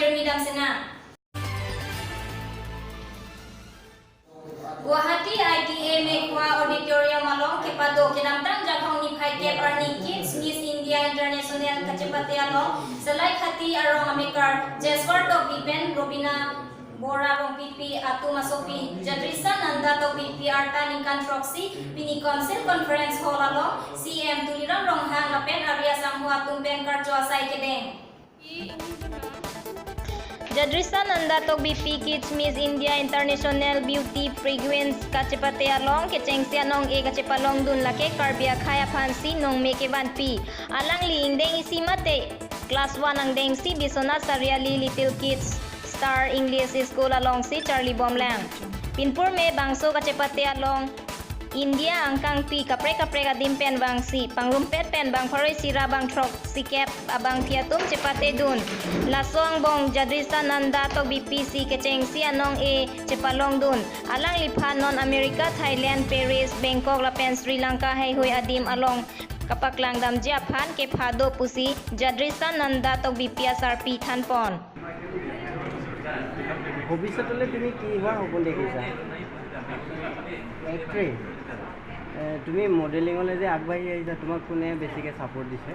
Jeremy Damsena. Guwahati ITA Mekwa Auditorium along Kepado Kinamtang Jakhong Nipai Keparni Kids Miss India International Kachepati along Selai Khati Arong Amikar Jeswar Tok Bipen Robina Bora Rong PP Atu Masopi Jadrisa Nanda Tok PP Arta Nikan Troxy Pini Council Conference Hall along CM Tuliram Rong Hang Lapen Arya Sanghua Tumpeng Karchua Sai Kedeng Jadrisa Nanda Tok BP Kids Miss India International Beauty Fragrance Kachepate along Kechengsia nong e kachepalong dun lake Karbia Khaya Phansi nong Mekeban P Alang Ling Deng isi mate Class 1 ang Deng si Bisona Sariali Little Kids Star English School along si Charlie Bomlang Pinpur me bangso kachepate along India angkang pi kapre kadimpen bang si pangrumpet pen bang paroi sira bang trok sikep abang piatum cepate dun lasong bong Jadrisa Nanda Tok BPC kecheng si anong e cepalong dun alang liphan non America Thailand Paris Bangkok lapen Sri Lanka hai hui adim along kapaklang dam Japan ke phado pusi Jadrisa Nanda Tok BP SRP thanpon ভবিষ্যতলৈ তুমি কি হোৱা সপোন দেখিছা একট্ৰেছ তুমি মডেলিঙলৈ যে আগবাঢ়ি আহিছা তোমাক কোনে বেছিকৈ ছাপোৰ্ট দিছে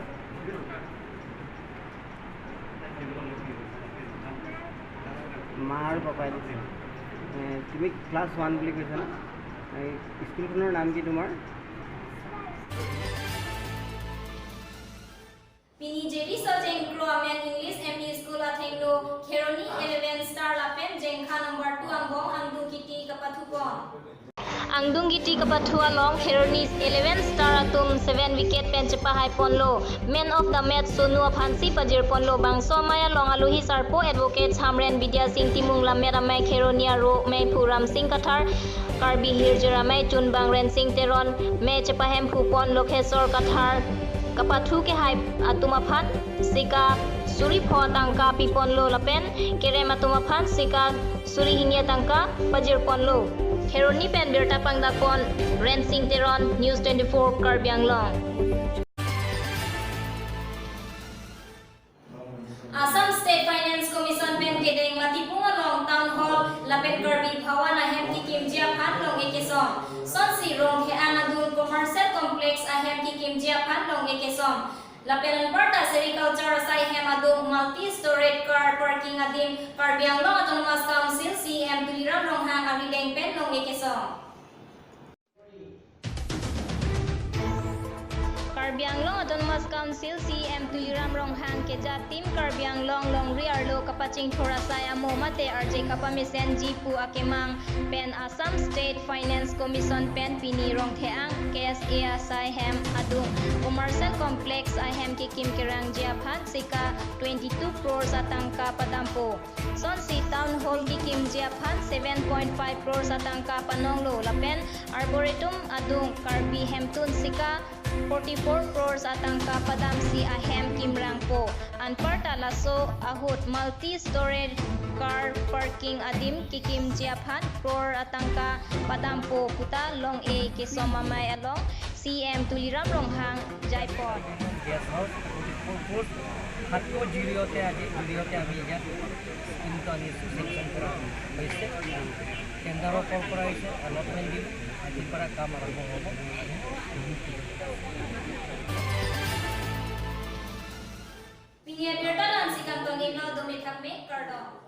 মা আৰু পাপাই দিছে তুমি ক্লাছ 1 বুলি কৈছা না স্কুলখনৰ নাম কি তোমাৰ Pini Jeri Sajeng Kroamen English ME School Athengno Kheroni 11 Star Lapen Jengkha number 2 Ambong Angdung Kiti Kapathupon Angdung Kiti Kapathua Long Kheronis 11 Star Atum 7 wicket Penchepa Hai Ponlo Man of the Match Sonu Phansi Pajir Ponlo Bangso Maya Long Aluhi Sarpo Advocates Hamren Vidya Singh Timung Lamera Mai Kheronia Ro Mai Puram Singh Kathar Karbi Hirjara Mai Chun Bangren Singh Teron Mai Chepahem Phupon Lokhesor Kathar Kapathu ke hai atumaphan sika suri pho tangka piponlo lapen kerem atumaphan sika suri hinia tangka pajir ponlo Kheroni pen berta pangdakon Ren Singh Teron News 24 Karbiang Long Assam State Finance Commission pen kedeng matipung along town hall lapen Karbi Bhawan ahem kikim Japan long ekesom Sonsi rong ke anadun commercial complex ahem kikim Japan long ekesom lapen Barta Sericulture sai hem adung multi storage car parking adim Karbiang Long Autonomous Council CM Tuliram long hang arideng pen long ekesom Karbiang Long Autonomous Council CM Tuliram Ronghang ke Jatim Karbiang Long Long Riarlo Kapaching Thorasai Amo Mate RJ Kapamisen Jipu Akemang Pen Assam State Finance Commission Pen Pini Rong Theang KSA Asai Hem Adung Commercial Complex Ahem Kikim Kerang Japan Sika 22 crores Atangka Padampo Sonsi Town Hall Kikim Japan 7.5 crores Atangka Panonglo Lapen Arboretum Adung Karbi Hemtun Sika 44 crores atangka padamsi ahem kimrangpo anparta laso ahut multi storage car parking adim kikim Japan crore atangka padampo puta long a kesomamai along CM Tuliram Ronghang Jaipur guest house 44 hatko jiriote ami ya intani section kora baise kendaro corporation allotment di adi para kamar hobo Pinia Bertalan si Kantong Ibno Domitak Mek Kardong